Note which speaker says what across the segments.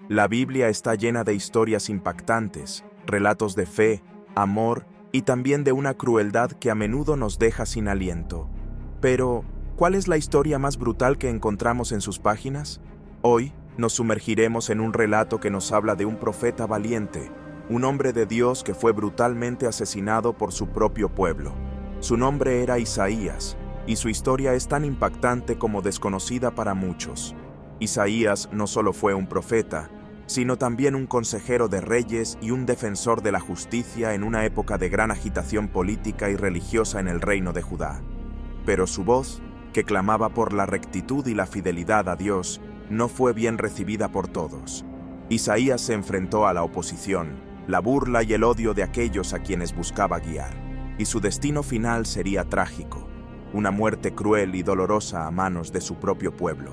Speaker 1: La Biblia está llena de historias impactantes, relatos de fe, amor y también de una crueldad que a menudo nos deja sin aliento. Pero, ¿cuál es la historia más brutal que encontramos en sus páginas? Hoy, nos sumergiremos en un relato que nos habla de un profeta valiente, un hombre de Dios que fue brutalmente asesinado por su propio pueblo. Su nombre era Isaías, y su historia es tan impactante como desconocida para muchos. Isaías no solo fue un profeta, sino también un consejero de reyes y un defensor de la justicia en una época de gran agitación política y religiosa en el reino de Judá. Pero su voz, que clamaba por la rectitud y la fidelidad a Dios, no fue bien recibida por todos. Isaías se enfrentó a la oposición, la burla y el odio de aquellos a quienes buscaba guiar, y su destino final sería trágico, una muerte cruel y dolorosa a manos de su propio pueblo.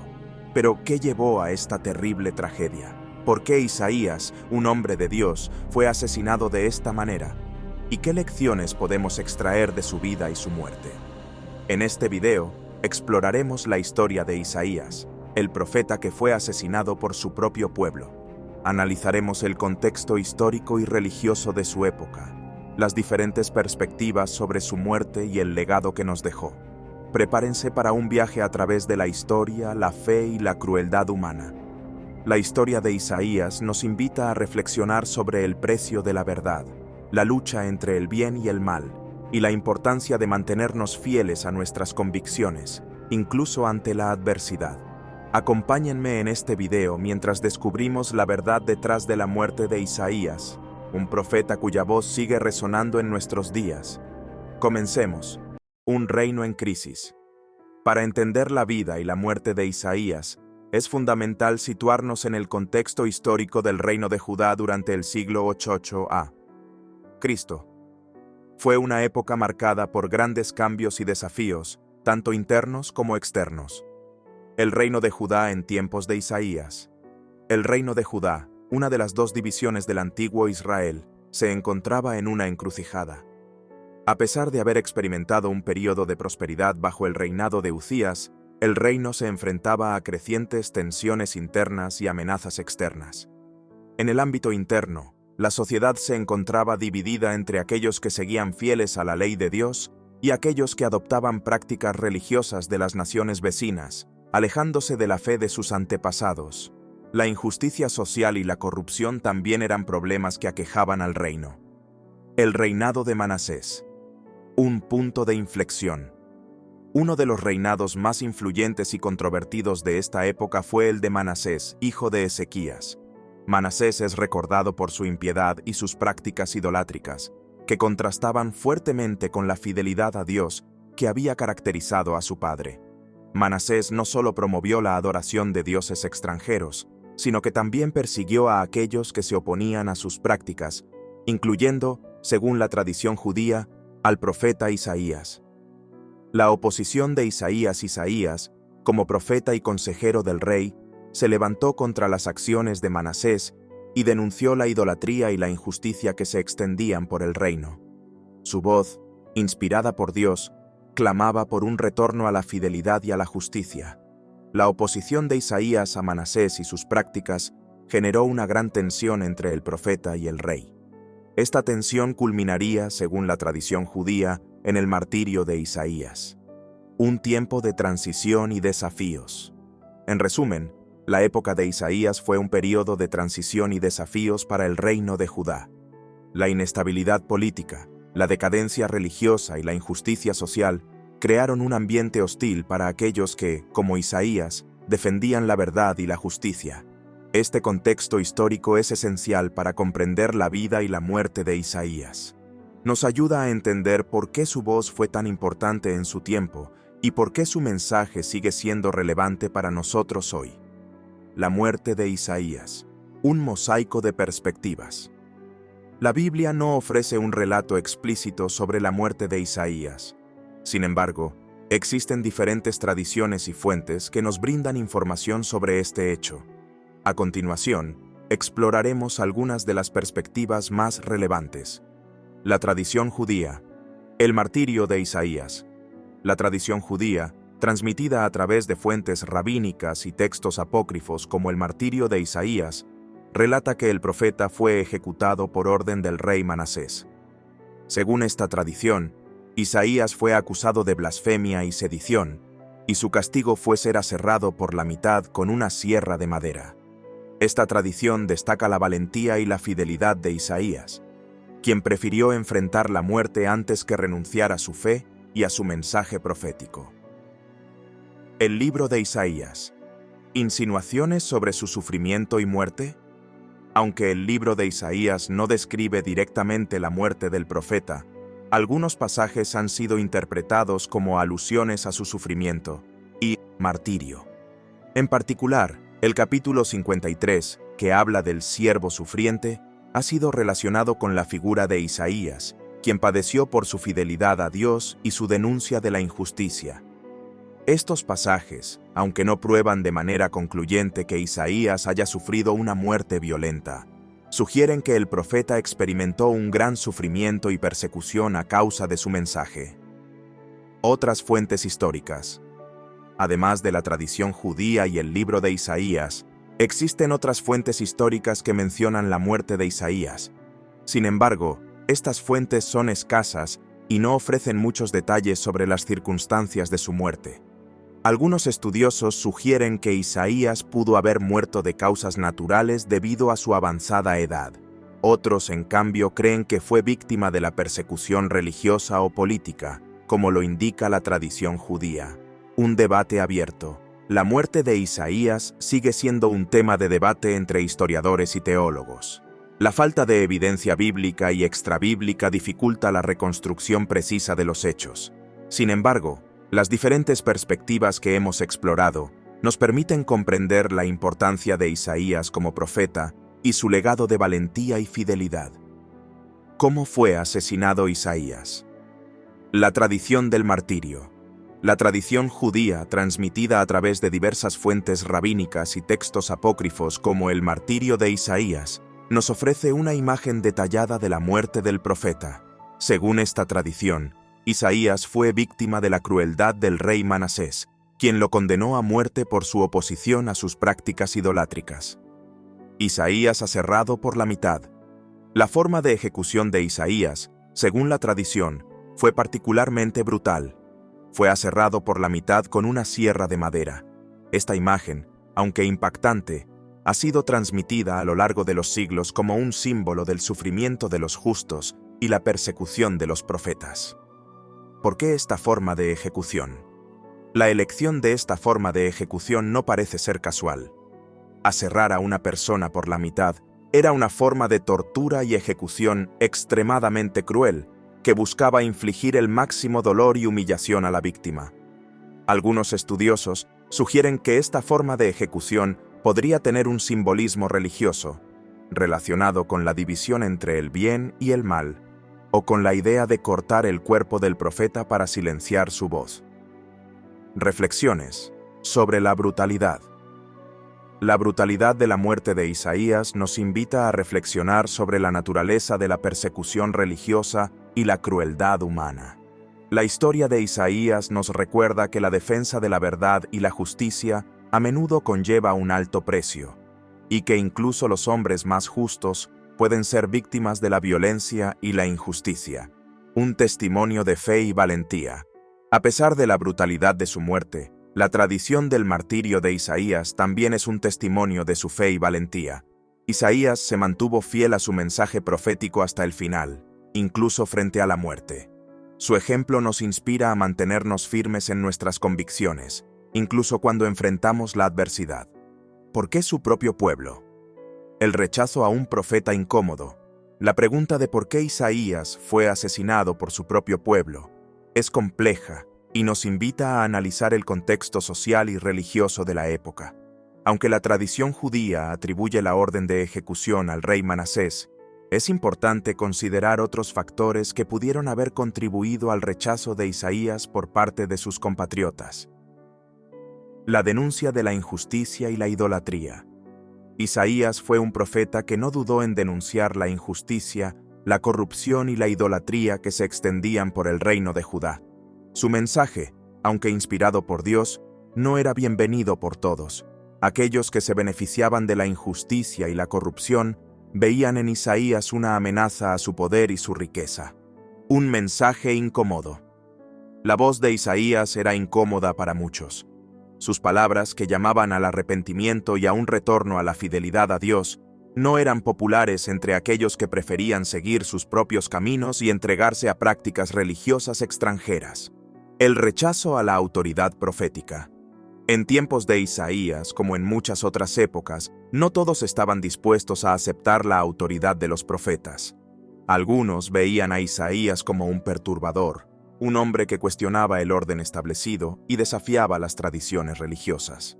Speaker 1: Pero, ¿qué llevó a esta terrible tragedia? ¿Por qué Isaías, un hombre de Dios, fue asesinado de esta manera? ¿Y qué lecciones podemos extraer de su vida y su muerte? En este video, exploraremos la historia de Isaías, el profeta que fue asesinado por su propio pueblo. Analizaremos el contexto histórico y religioso de su época, las diferentes perspectivas sobre su muerte y el legado que nos dejó. Prepárense para un viaje a través de la historia, la fe y la crueldad humana. La historia de Isaías nos invita a reflexionar sobre el precio de la verdad, la lucha entre el bien y el mal, y la importancia de mantenernos fieles a nuestras convicciones, incluso ante la adversidad. Acompáñenme en este video mientras descubrimos la verdad detrás de la muerte de Isaías, un profeta cuya voz sigue resonando en nuestros días. Comencemos. Un reino en crisis. Para entender la vida y la muerte de Isaías, es fundamental situarnos en el contexto histórico del reino de Judá durante el siglo 8 a. Cristo. Fue una época marcada por grandes cambios y desafíos, tanto internos como externos. El reino de Judá en tiempos de Isaías. El reino de Judá, una de las dos divisiones del antiguo Israel, se encontraba en una encrucijada. A pesar de haber experimentado un período de prosperidad bajo el reinado de Uzías, el reino se enfrentaba a crecientes tensiones internas y amenazas externas. En el ámbito interno, la sociedad se encontraba dividida entre aquellos que seguían fieles a la ley de Dios y aquellos que adoptaban prácticas religiosas de las naciones vecinas, alejándose de la fe de sus antepasados. La injusticia social y la corrupción también eran problemas que aquejaban al reino. El reinado de Manasés. Un punto de inflexión. Uno de los reinados más influyentes y controvertidos de esta época fue el de Manasés, hijo de Ezequías. Manasés es recordado por su impiedad y sus prácticas idolátricas, que contrastaban fuertemente con la fidelidad a Dios que había caracterizado a su padre. Manasés no solo promovió la adoración de dioses extranjeros, sino que también persiguió a aquellos que se oponían a sus prácticas, incluyendo, según la tradición judía, al profeta Isaías. La oposición de Isaías, como profeta y consejero del rey, se levantó contra las acciones de Manasés y denunció la idolatría y la injusticia que se extendían por el reino. Su voz, inspirada por Dios, clamaba por un retorno a la fidelidad y a la justicia. La oposición de Isaías a Manasés y sus prácticas generó una gran tensión entre el profeta y el rey. Esta tensión culminaría, según la tradición judía, en el martirio de Isaías. Un tiempo de transición y desafíos. En resumen, la época de Isaías fue un período de transición y desafíos para el reino de Judá. La inestabilidad política, la decadencia religiosa y la injusticia social crearon un ambiente hostil para aquellos que, como Isaías, defendían la verdad y la justicia. Este contexto histórico es esencial para comprender la vida y la muerte de Isaías. Nos ayuda a entender por qué su voz fue tan importante en su tiempo y por qué su mensaje sigue siendo relevante para nosotros hoy. La muerte de Isaías, un mosaico de perspectivas. La Biblia no ofrece un relato explícito sobre la muerte de Isaías. Sin embargo, existen diferentes tradiciones y fuentes que nos brindan información sobre este hecho. A continuación, exploraremos algunas de las perspectivas más relevantes. La tradición judía. El martirio de Isaías. La tradición judía, transmitida a través de fuentes rabínicas y textos apócrifos como el martirio de Isaías, relata que el profeta fue ejecutado por orden del rey Manasés. Según esta tradición, Isaías fue acusado de blasfemia y sedición, y su castigo fue ser aserrado por la mitad con una sierra de madera. Esta tradición destaca la valentía y la fidelidad de Isaías, quien prefirió enfrentar la muerte antes que renunciar a su fe y a su mensaje profético. El libro de Isaías. ¿Insinuaciones sobre su sufrimiento y muerte? Aunque el libro de Isaías no describe directamente la muerte del profeta, algunos pasajes han sido interpretados como alusiones a su sufrimiento y martirio. En particular, el capítulo 53, que habla del siervo sufriente, ha sido relacionado con la figura de Isaías, quien padeció por su fidelidad a Dios y su denuncia de la injusticia. Estos pasajes, aunque no prueban de manera concluyente que Isaías haya sufrido una muerte violenta, sugieren que el profeta experimentó un gran sufrimiento y persecución a causa de su mensaje. Otras fuentes históricas. Además de la tradición judía y el libro de Isaías, existen otras fuentes históricas que mencionan la muerte de Isaías. Sin embargo, estas fuentes son escasas y no ofrecen muchos detalles sobre las circunstancias de su muerte. Algunos estudiosos sugieren que Isaías pudo haber muerto de causas naturales debido a su avanzada edad. Otros, en cambio, creen que fue víctima de la persecución religiosa o política, como lo indica la tradición judía. Un debate abierto. La muerte de Isaías sigue siendo un tema de debate entre historiadores y teólogos. La falta de evidencia bíblica y extrabíblica dificulta la reconstrucción precisa de los hechos. Sin embargo, las diferentes perspectivas que hemos explorado nos permiten comprender la importancia de Isaías como profeta y su legado de valentía y fidelidad. ¿Cómo fue asesinado Isaías? La tradición del martirio. La tradición judía, transmitida a través de diversas fuentes rabínicas y textos apócrifos como el martirio de Isaías, nos ofrece una imagen detallada de la muerte del profeta. Según esta tradición, Isaías fue víctima de la crueldad del rey Manasés, quien lo condenó a muerte por su oposición a sus prácticas idolátricas. Isaías aserrado por la mitad. La forma de ejecución de Isaías, según la tradición, fue particularmente brutal. Fue aserrado por la mitad con una sierra de madera. Esta imagen, aunque impactante, ha sido transmitida a lo largo de los siglos como un símbolo del sufrimiento de los justos y la persecución de los profetas. ¿Por qué esta forma de ejecución? La elección de esta forma de ejecución no parece ser casual. Aserrar a una persona por la mitad era una forma de tortura y ejecución extremadamente cruel que buscaba infligir el máximo dolor y humillación a la víctima. Algunos estudiosos sugieren que esta forma de ejecución podría tener un simbolismo religioso, relacionado con la división entre el bien y el mal, o con la idea de cortar el cuerpo del profeta para silenciar su voz. Reflexiones sobre la brutalidad. La brutalidad de la muerte de Isaías nos invita a reflexionar sobre la naturaleza de la persecución religiosa y la crueldad humana. La historia de Isaías nos recuerda que la defensa de la verdad y la justicia a menudo conlleva un alto precio, y que incluso los hombres más justos pueden ser víctimas de la violencia y la injusticia. Un testimonio de fe y valentía. A pesar de la brutalidad de su muerte, la tradición del martirio de Isaías también es un testimonio de su fe y valentía. Isaías se mantuvo fiel a su mensaje profético hasta el final, incluso frente a la muerte. Su ejemplo nos inspira a mantenernos firmes en nuestras convicciones, incluso cuando enfrentamos la adversidad. ¿Por qué su propio pueblo? El rechazo a un profeta incómodo. La pregunta de por qué Isaías fue asesinado por su propio pueblo es compleja y nos invita a analizar el contexto social y religioso de la época. Aunque la tradición judía atribuye la orden de ejecución al rey Manasés, es importante considerar otros factores que pudieron haber contribuido al rechazo de Isaías por parte de sus compatriotas. La denuncia de la injusticia y la idolatría. Isaías fue un profeta que no dudó en denunciar la injusticia, la corrupción y la idolatría que se extendían por el reino de Judá. Su mensaje, aunque inspirado por Dios, no era bienvenido por todos. Aquellos que se beneficiaban de la injusticia y la corrupción veían en Isaías una amenaza a su poder y su riqueza. Un mensaje incómodo. La voz de Isaías era incómoda para muchos. Sus palabras, que llamaban al arrepentimiento y a un retorno a la fidelidad a Dios, no eran populares entre aquellos que preferían seguir sus propios caminos y entregarse a prácticas religiosas extranjeras. El rechazo a la autoridad profética. En tiempos de Isaías, como en muchas otras épocas, no todos estaban dispuestos a aceptar la autoridad de los profetas. Algunos veían a Isaías como un perturbador, un hombre que cuestionaba el orden establecido y desafiaba las tradiciones religiosas.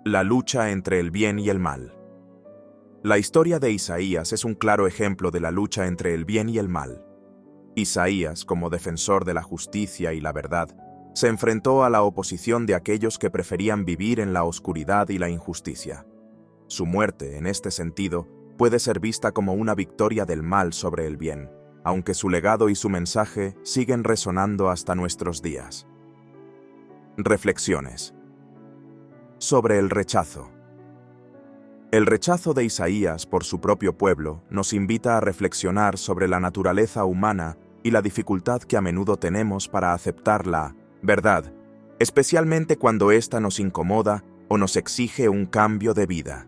Speaker 1: La lucha entre el bien y el mal. La historia de Isaías es un claro ejemplo de la lucha entre el bien y el mal. Isaías, como defensor de la justicia y la verdad, se enfrentó a la oposición de aquellos que preferían vivir en la oscuridad y la injusticia. Su muerte, en este sentido, puede ser vista como una victoria del mal sobre el bien, aunque su legado y su mensaje siguen resonando hasta nuestros días. Reflexiones. Sobre el rechazo. El rechazo de Isaías por su propio pueblo nos invita a reflexionar sobre la naturaleza humana y la dificultad que a menudo tenemos para aceptar la verdad, especialmente cuando ésta nos incomoda o nos exige un cambio de vida.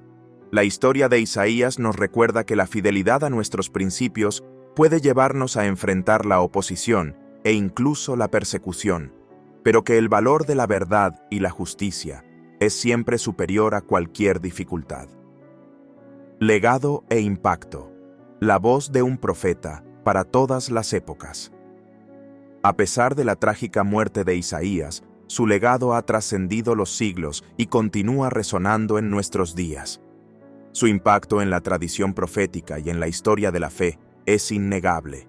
Speaker 1: La historia de Isaías nos recuerda que la fidelidad a nuestros principios puede llevarnos a enfrentar la oposición e incluso la persecución, pero que el valor de la verdad y la justicia es siempre superior a cualquier dificultad. Legado e impacto. La voz de un profeta para todas las épocas. A pesar de la trágica muerte de Isaías, su legado ha trascendido los siglos y continúa resonando en nuestros días. Su impacto en la tradición profética y en la historia de la fe es innegable.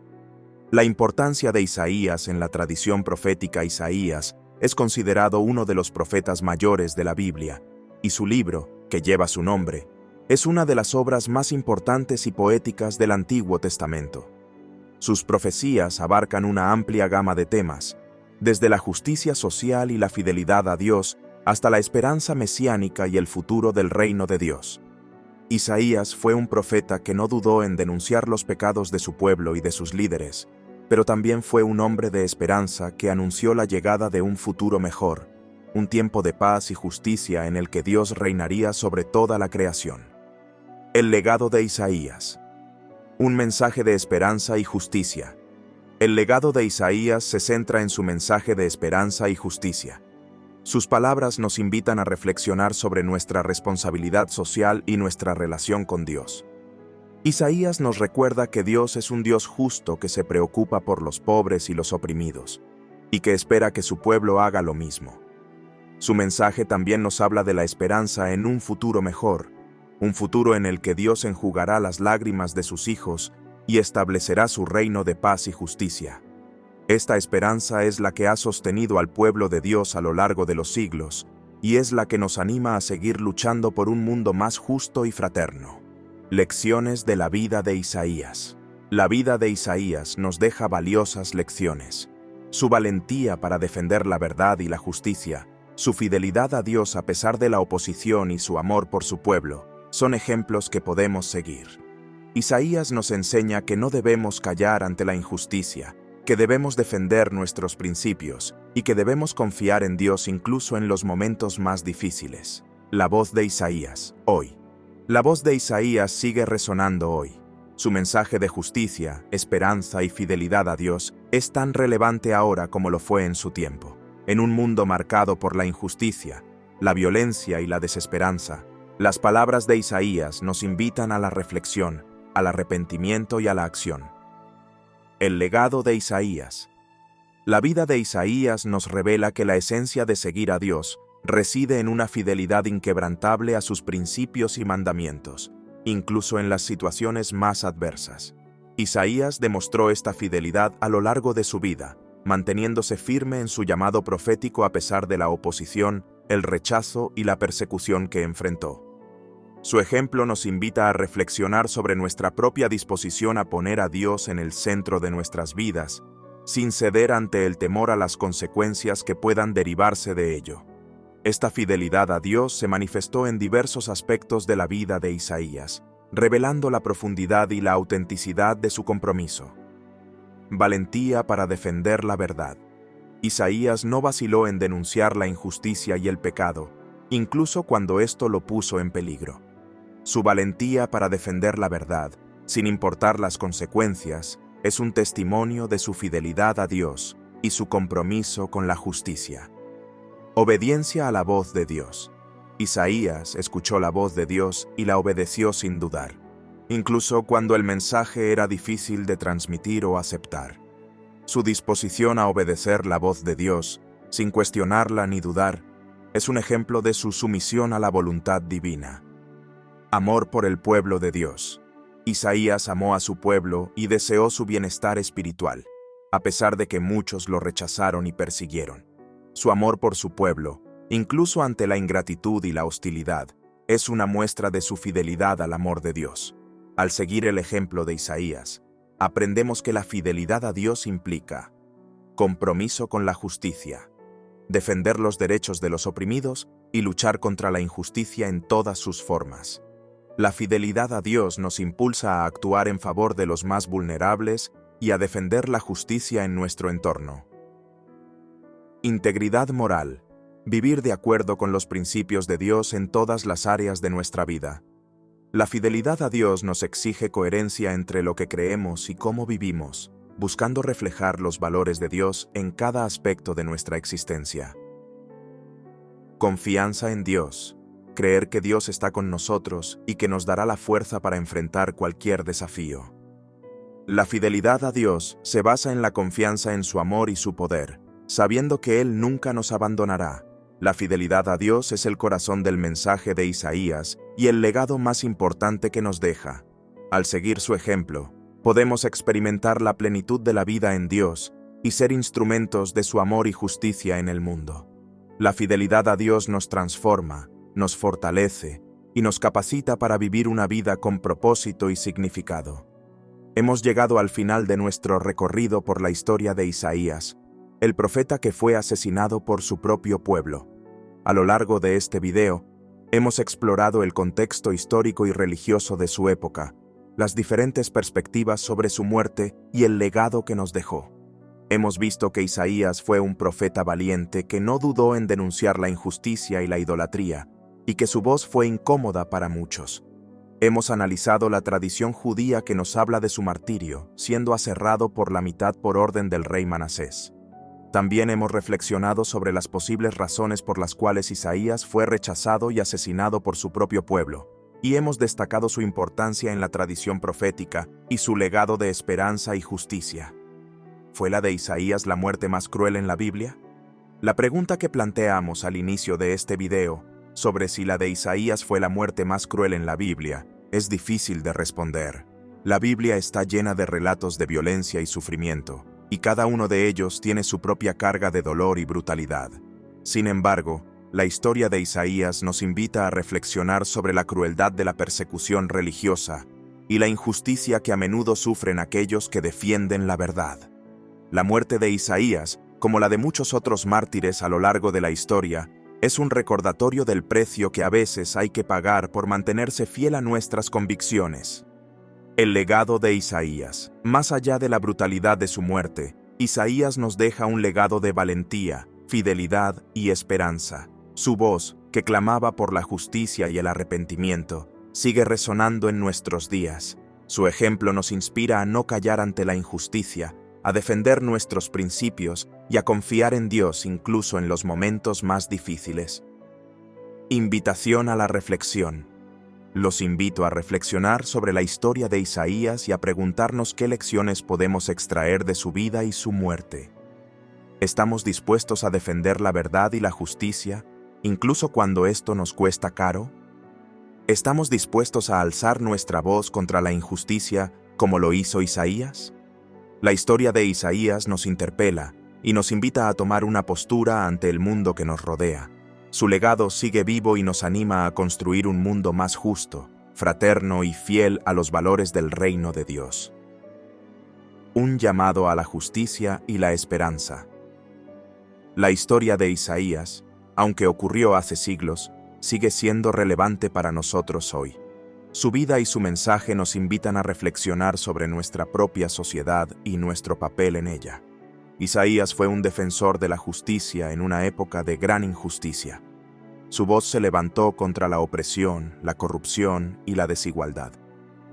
Speaker 1: La importancia de Isaías en la tradición profética. Isaías es considerado uno de los profetas mayores de la Biblia, y su libro, que lleva su nombre, es una de las obras más importantes y poéticas del Antiguo Testamento. Sus profecías abarcan una amplia gama de temas, desde la justicia social y la fidelidad a Dios hasta la esperanza mesiánica y el futuro del reino de Dios. Isaías fue un profeta que no dudó en denunciar los pecados de su pueblo y de sus líderes, pero también fue un hombre de esperanza que anunció la llegada de un futuro mejor, un tiempo de paz y justicia en el que Dios reinaría sobre toda la creación. El legado de Isaías. Un mensaje de esperanza y justicia. El legado de Isaías se centra en su mensaje de esperanza y justicia. Sus palabras nos invitan a reflexionar sobre nuestra responsabilidad social y nuestra relación con Dios. Isaías nos recuerda que Dios es un Dios justo que se preocupa por los pobres y los oprimidos, y que espera que su pueblo haga lo mismo. Su mensaje también nos habla de la esperanza en un futuro mejor, un futuro en el que Dios enjugará las lágrimas de sus hijos y establecerá su reino de paz y justicia. Esta esperanza es la que ha sostenido al pueblo de Dios a lo largo de los siglos, y es la que nos anima a seguir luchando por un mundo más justo y fraterno. Lecciones de la vida de Isaías. La vida de Isaías nos deja valiosas lecciones. Su valentía para defender la verdad y la justicia, su fidelidad a Dios a pesar de la oposición y su amor por su pueblo, son ejemplos que podemos seguir. Isaías nos enseña que no debemos callar ante la injusticia, que debemos defender nuestros principios y que debemos confiar en Dios incluso en los momentos más difíciles. La voz de Isaías, hoy. La voz de Isaías sigue resonando hoy. Su mensaje de justicia, esperanza y fidelidad a Dios es tan relevante ahora como lo fue en su tiempo. En un mundo marcado por la injusticia, la violencia y la desesperanza, las palabras de Isaías nos invitan a la reflexión, al arrepentimiento y a la acción. El legado de Isaías. La vida de Isaías nos revela que la esencia de seguir a Dios reside en una fidelidad inquebrantable a sus principios y mandamientos, incluso en las situaciones más adversas. Isaías demostró esta fidelidad a lo largo de su vida, manteniéndose firme en su llamado profético a pesar de la oposición, el rechazo y la persecución que enfrentó. Su ejemplo nos invita a reflexionar sobre nuestra propia disposición a poner a Dios en el centro de nuestras vidas, sin ceder ante el temor a las consecuencias que puedan derivarse de ello. Esta fidelidad a Dios se manifestó en diversos aspectos de la vida de Isaías, revelando la profundidad y la autenticidad de su compromiso. Valentía para defender la verdad. Isaías no vaciló en denunciar la injusticia y el pecado, incluso cuando esto lo puso en peligro. Su valentía para defender la verdad, sin importar las consecuencias, es un testimonio de su fidelidad a Dios y su compromiso con la justicia. Obediencia a la voz de Dios. Isaías escuchó la voz de Dios y la obedeció sin dudar, incluso cuando el mensaje era difícil de transmitir o aceptar. Su disposición a obedecer la voz de Dios, sin cuestionarla ni dudar, es un ejemplo de su sumisión a la voluntad divina. Amor por el pueblo de Dios. Isaías amó a su pueblo y deseó su bienestar espiritual, a pesar de que muchos lo rechazaron y persiguieron. Su amor por su pueblo, incluso ante la ingratitud y la hostilidad, es una muestra de su fidelidad al amor de Dios. Al seguir el ejemplo de Isaías, aprendemos que la fidelidad a Dios implica compromiso con la justicia, defender los derechos de los oprimidos y luchar contra la injusticia en todas sus formas. La fidelidad a Dios nos impulsa a actuar en favor de los más vulnerables y a defender la justicia en nuestro entorno. Integridad moral. Vivir de acuerdo con los principios de Dios en todas las áreas de nuestra vida. La fidelidad a Dios nos exige coherencia entre lo que creemos y cómo vivimos, buscando reflejar los valores de Dios en cada aspecto de nuestra existencia. Confianza en Dios. Creer que Dios está con nosotros y que nos dará la fuerza para enfrentar cualquier desafío. La fidelidad a Dios se basa en la confianza en su amor y su poder, sabiendo que Él nunca nos abandonará. La fidelidad a Dios es el corazón del mensaje de Isaías y el legado más importante que nos deja. Al seguir su ejemplo, podemos experimentar la plenitud de la vida en Dios y ser instrumentos de su amor y justicia en el mundo. La fidelidad a Dios nos transforma, nos fortalece y nos capacita para vivir una vida con propósito y significado. Hemos llegado al final de nuestro recorrido por la historia de Isaías, el profeta que fue asesinado por su propio pueblo. A lo largo de este video, hemos explorado el contexto histórico y religioso de su época, las diferentes perspectivas sobre su muerte y el legado que nos dejó. Hemos visto que Isaías fue un profeta valiente que no dudó en denunciar la injusticia y la idolatría, y que su voz fue incómoda para muchos. Hemos analizado la tradición judía que nos habla de su martirio, siendo aserrado por la mitad por orden del rey Manasés. También hemos reflexionado sobre las posibles razones por las cuales Isaías fue rechazado y asesinado por su propio pueblo, y hemos destacado su importancia en la tradición profética y su legado de esperanza y justicia. ¿Fue la de Isaías la muerte más cruel en la Biblia? La pregunta que planteamos al inicio de este video, sobre si la de Isaías fue la muerte más cruel en la Biblia, es difícil de responder. La Biblia está llena de relatos de violencia y sufrimiento, y cada uno de ellos tiene su propia carga de dolor y brutalidad. Sin embargo, la historia de Isaías nos invita a reflexionar sobre la crueldad de la persecución religiosa y la injusticia que a menudo sufren aquellos que defienden la verdad. La muerte de Isaías, como la de muchos otros mártires a lo largo de la historia, es un recordatorio del precio que a veces hay que pagar por mantenerse fiel a nuestras convicciones. El legado de Isaías. Más allá de la brutalidad de su muerte, Isaías nos deja un legado de valentía, fidelidad y esperanza. Su voz, que clamaba por la justicia y el arrepentimiento, sigue resonando en nuestros días. Su ejemplo nos inspira a no callar ante la injusticia, a defender nuestros principios y a confiar en Dios incluso en los momentos más difíciles. Invitación a la reflexión. Los invito a reflexionar sobre la historia de Isaías y a preguntarnos qué lecciones podemos extraer de su vida y su muerte. ¿Estamos dispuestos a defender la verdad y la justicia, incluso cuando esto nos cuesta caro? ¿Estamos dispuestos a alzar nuestra voz contra la injusticia como lo hizo Isaías? La historia de Isaías nos interpela y nos invita a tomar una postura ante el mundo que nos rodea. Su legado sigue vivo y nos anima a construir un mundo más justo, fraterno y fiel a los valores del reino de Dios. Un llamado a la justicia y la esperanza. La historia de Isaías, Aunque ocurrió hace siglos, sigue siendo relevante para nosotros hoy. Su vida y su mensaje nos invitan a reflexionar sobre nuestra propia sociedad y nuestro papel en ella. Isaías fue un defensor de la justicia en una época de gran injusticia. Su voz se levantó contra la opresión, la corrupción y la desigualdad.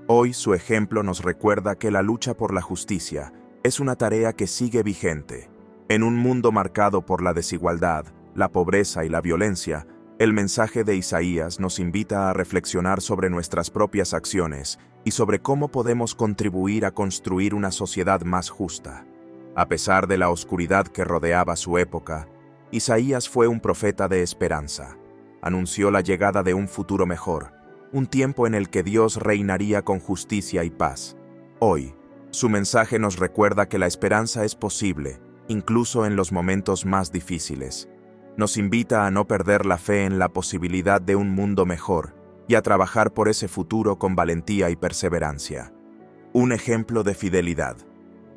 Speaker 1: Hoy su ejemplo nos recuerda que la lucha por la justicia es una tarea que sigue vigente. En un mundo marcado por la desigualdad, la pobreza y la violencia, el mensaje de Isaías nos invita a reflexionar sobre nuestras propias acciones y sobre cómo podemos contribuir a construir una sociedad más justa. A pesar de la oscuridad que rodeaba su época, Isaías fue un profeta de esperanza. Anunció la llegada de un futuro mejor, un tiempo en el que Dios reinaría con justicia y paz. Hoy, su mensaje nos recuerda que la esperanza es posible, incluso en los momentos más difíciles. Nos invita a no perder la fe en la posibilidad de un mundo mejor y a trabajar por ese futuro con valentía y perseverancia. Un ejemplo de fidelidad.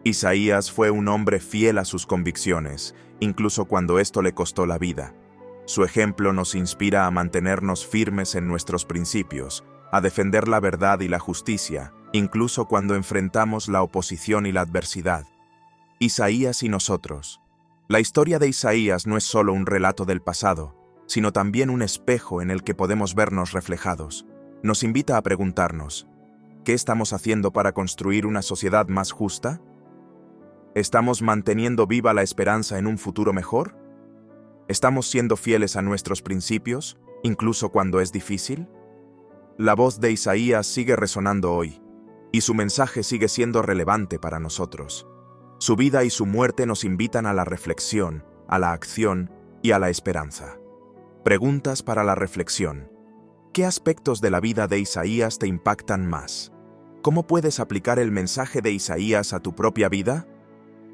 Speaker 1: Isaías fue un hombre fiel a sus convicciones, incluso cuando esto le costó la vida. Su ejemplo nos inspira a mantenernos firmes en nuestros principios, a defender la verdad y la justicia, incluso cuando enfrentamos la oposición y la adversidad. Isaías y nosotros. La historia de Isaías no es solo un relato del pasado, sino también un espejo en el que podemos vernos reflejados. Nos invita a preguntarnos, ¿qué estamos haciendo para construir una sociedad más justa? ¿Estamos manteniendo viva la esperanza en un futuro mejor? ¿Estamos siendo fieles a nuestros principios, incluso cuando es difícil? La voz de Isaías sigue resonando hoy, y su mensaje sigue siendo relevante para nosotros. Su vida y su muerte nos invitan a la reflexión, a la acción y a la esperanza. Preguntas para la reflexión. ¿Qué aspectos de la vida de Isaías te impactan más? ¿Cómo puedes aplicar el mensaje de Isaías a tu propia vida?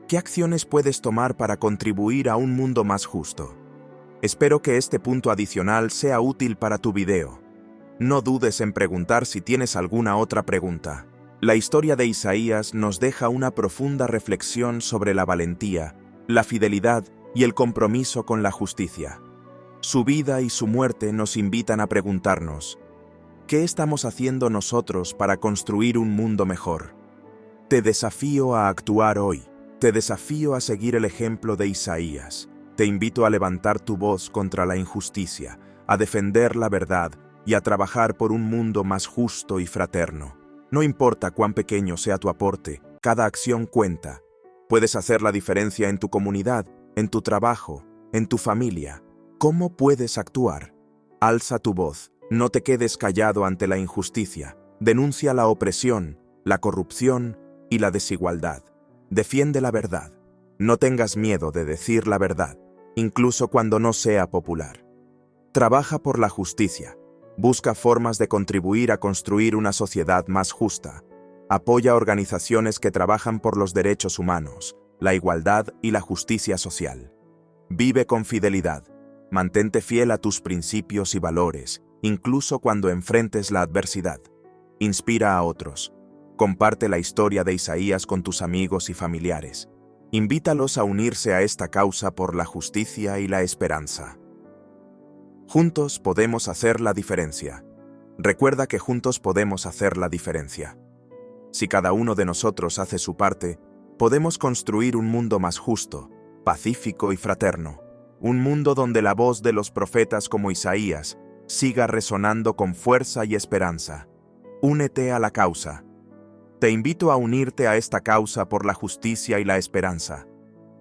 Speaker 1: ¿Qué acciones puedes tomar para contribuir a un mundo más justo? Espero que este punto adicional sea útil para tu video. No dudes en preguntar si tienes alguna otra pregunta. La historia de Isaías nos deja una profunda reflexión sobre la valentía, la fidelidad y el compromiso con la justicia. Su vida y su muerte nos invitan a preguntarnos, ¿qué estamos haciendo nosotros para construir un mundo mejor? Te desafío a actuar hoy. Te desafío a seguir el ejemplo de Isaías. Te invito a levantar tu voz contra la injusticia, a defender la verdad y a trabajar por un mundo más justo y fraterno. No importa cuán pequeño sea tu aporte, cada acción cuenta. Puedes hacer la diferencia en tu comunidad, en tu trabajo, en tu familia. ¿Cómo puedes actuar? Alza tu voz, no te quedes callado ante la injusticia. Denuncia la opresión, la corrupción y la desigualdad. Defiende la verdad. No tengas miedo de decir la verdad, incluso cuando no sea popular. Trabaja por la justicia. Busca formas de contribuir a construir una sociedad más justa. Apoya organizaciones que trabajan por los derechos humanos, la igualdad y la justicia social. Vive con fidelidad. Mantente fiel a tus principios y valores, incluso cuando enfrentes la adversidad. Inspira a otros. Comparte la historia de Isaías con tus amigos y familiares. Invítalos a unirse a esta causa por la justicia y la esperanza. Juntos podemos hacer la diferencia. Recuerda que juntos podemos hacer la diferencia. Si cada uno de nosotros hace su parte, podemos construir un mundo más justo, pacífico y fraterno. Un mundo donde la voz de los profetas como Isaías siga resonando con fuerza y esperanza. Únete a la causa. Te invito a unirte a esta causa por la justicia y la esperanza.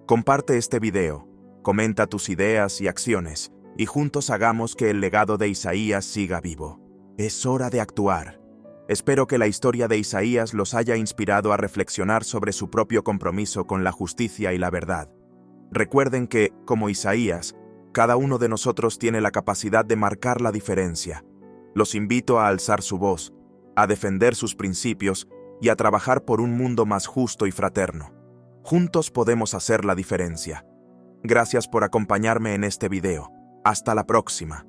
Speaker 1: Comparte este video, comenta tus ideas y acciones, y juntos hagamos que el legado de Isaías siga vivo. Es hora de actuar. Espero que la historia de Isaías los haya inspirado a reflexionar sobre su propio compromiso con la justicia y la verdad. Recuerden que, como Isaías, cada uno de nosotros tiene la capacidad de marcar la diferencia. Los invito a alzar su voz, a defender sus principios y a trabajar por un mundo más justo y fraterno. Juntos podemos hacer la diferencia. Gracias por acompañarme en este video. Hasta la próxima.